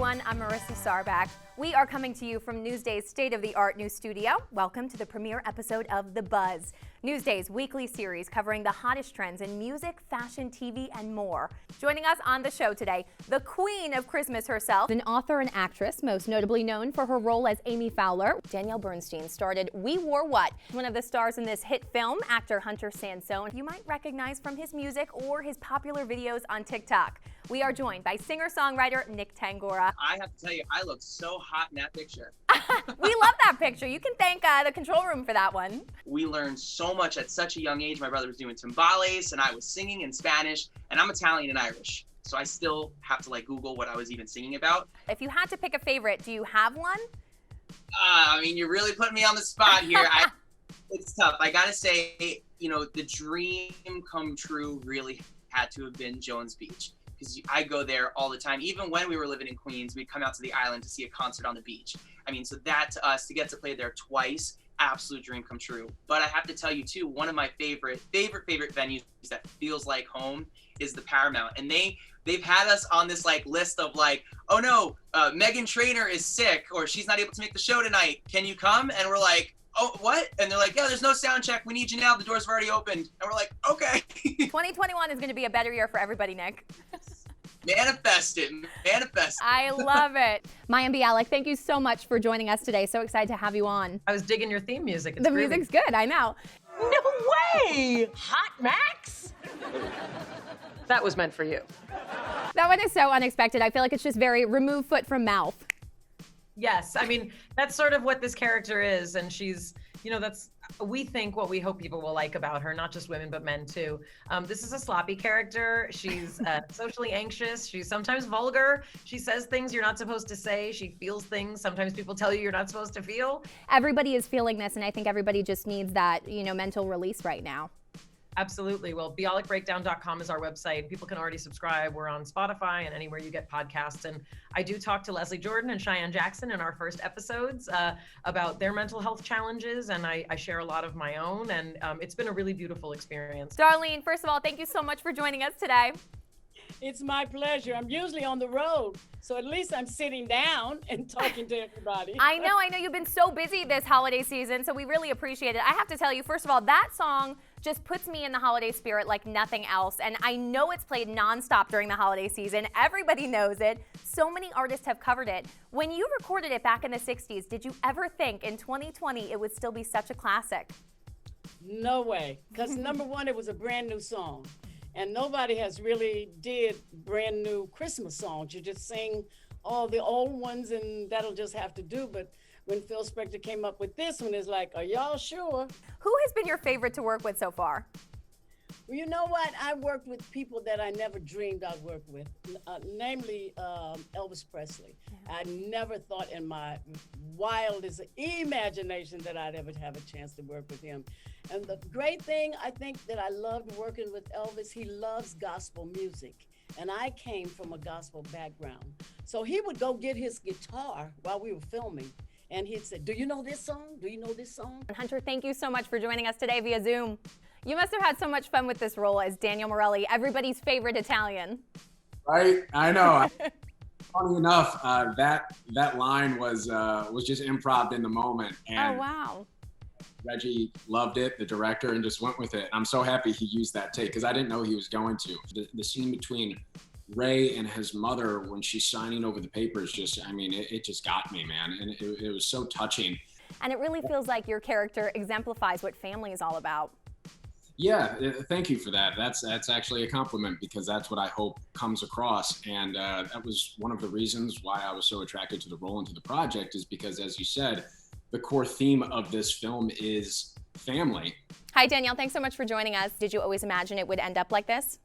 everyone, I'm Marissa Sarback. We are coming to you from Newsday's state-of-the-art news studio. Welcome to the premiere episode of The Buzz, Newsday's weekly series covering the hottest trends in music, fashion, TV, and more. Joining us on the show today, the queen of Christmas herself, an author and actress, most notably known for her role as Amy Fowler. Danielle Bernstein started We Wore What, one of the stars in this hit film, actor Hunter Sansone. You might recognize from his music or his popular videos on TikTok. We are joined by singer-songwriter Nick Tangora. I have to tell you, I look so hot in that picture. We love that picture. You can thank the control room for that one. We learned so much at such a young age. My brother was doing timbales and I was singing in Spanish, and I'm Italian and Irish. So I still have to Google what I was even singing about. If you had to pick a favorite, do you have one? I mean, you're really putting me on the spot here. It's tough. I gotta say, the dream come true really had to have been Jones Beach. Because I go there all the time. Even when we were living in Queens, we'd come out to the island to see a concert on the beach. I mean, so that to us, to get to play there twice, absolute dream come true. But I have to tell you too, one of my favorite venues that feels like home is the Paramount. And they've had us on this list of oh no, Meghan Trainor is sick, or she's not able to make the show tonight. Can you come? And we're like, oh, what? And they're like, yeah, there's no sound check. We need you now. The doors have already opened. And we're like, okay. 2021 is going to be a better year for everybody, Nick. Manifest it. I love it. Maya Bialik, thank you so much for joining us today. So excited to have you on. I was digging your theme music. The music's good, I know. No way! Hot Max? That was meant for you. That one is so unexpected. I feel like it's just very remove foot from mouth. Yes, I mean, that's sort of what this character is, and she's, we think what we hope people will like about her, not just women, but men too. This is a sloppy character. She's socially anxious. She's sometimes vulgar. She says things you're not supposed to say. She feels things sometimes people tell you you're not supposed to feel. Everybody is feeling this, and I think everybody just needs that, mental release right now. Absolutely. Well, bialikbreakdown.com is our website. People can already subscribe. We're on Spotify and anywhere you get podcasts. And I do talk to Leslie Jordan and Cheyenne Jackson in our first episodes about their mental health challenges. And I share a lot of my own. And it's been a really beautiful experience. Darlene, first of all, thank you so much for joining us today. It's my pleasure. I'm usually on the road, so at least I'm sitting down and talking to everybody. I know. You've been so busy this holiday season, so we really appreciate it. I have to tell you, first of all, that song just puts me in the holiday spirit like nothing else, and I know it's played nonstop during the holiday season. Everybody knows it. So many artists have covered it. When you recorded it back in the 60s, did you ever think in 2020 it would still be such a classic? No way, because number one, it was a brand new song. And nobody has really did brand new Christmas songs. You just sing all the old ones and that'll just have to do. But when Phil Spector came up with this one, it's like, are y'all sure? Who has been your favorite to work with so far? Well, you know what? I worked with people that I never dreamed I'd work with, namely Elvis Presley. I never thought in my wildest imagination that I'd ever have a chance to work with him. And the great thing I think that I loved working with Elvis, he loves gospel music. And I came from a gospel background. So he would go get his guitar while we were filming. And he'd say, do you know this song? Do you know this song? Hunter, thank you so much for joining us today via Zoom. You must have had so much fun with this role as Daniel Morelli, everybody's favorite Italian. Right, I know. Funny enough, that line was just improv in the moment. And oh, wow. Reggie loved it, the director, and just went with it. I'm so happy he used that take because I didn't know he was going to. The scene between Ray and his mother when she's signing over the papers it just got me, man. And it was so touching. And it really feels like your character exemplifies what family is all about. Yeah, thank you for that. That's actually a compliment because that's what I hope comes across. And that was one of the reasons why I was so attracted to the role and to the project is because, as you said, the core theme of this film is family. Hi, Danielle. Thanks so much for joining us. Did you always imagine it would end up like this?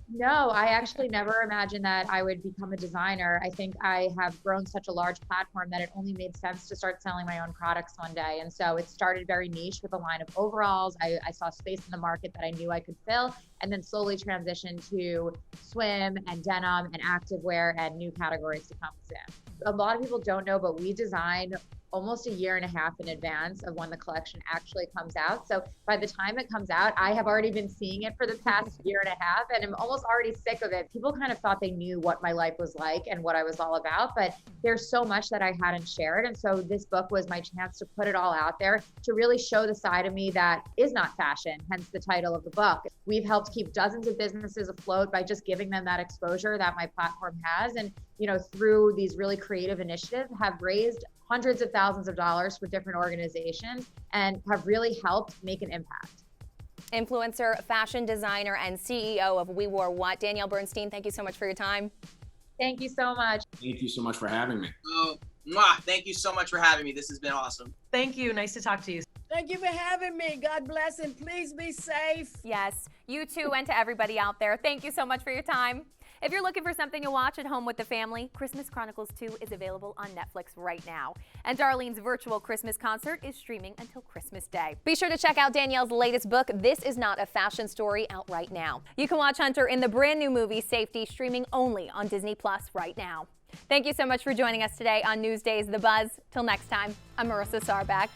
No, I actually never imagined that I would become a designer. I think I have grown such a large platform that it only made sense to start selling my own products one day. And so it started very niche with a line of overalls. I saw space in the market that I knew I could fill, and then slowly transitioned to swim and denim and activewear and new categories to come soon. A lot of people don't know, but we design almost a year and a half in advance of when the collection actually comes out. So by the time it comes out, I have already been seeing it for the past year and a half, and I'm almost already sick of it. People kind of thought they knew what my life was like and what I was all about, but there's so much that I hadn't shared. And so this book was my chance to put it all out there, to really show the side of me that is not fashion, hence the title of the book. We've helped keep dozens of businesses afloat by just giving them that exposure that my platform has. And, through these really creative initiatives, have raised hundreds of thousands of dollars for different organizations and have really helped make an impact. Influencer, fashion designer, and CEO of We Wore What, Danielle Bernstein, thank you so much for your time. Thank you so much. Thank you so much for having me. Oh, mwah, thank you so much for having me. This has been awesome. Thank you. Nice to talk to you. Thank you for having me. God bless, and please be safe. Yes, you too, and to everybody out there, thank you so much for your time. If you're looking for something to watch at home with the family, Christmas Chronicles 2 is available on Netflix right now. And Darlene's virtual Christmas concert is streaming until Christmas Day. Be sure to check out Danielle's latest book, This Is Not a Fashion Story, out right now. You can watch Hunter in the brand new movie Safety, streaming only on Disney Plus right now. Thank you so much for joining us today on Newsday's The Buzz. Till next time, I'm Marissa Sarbach.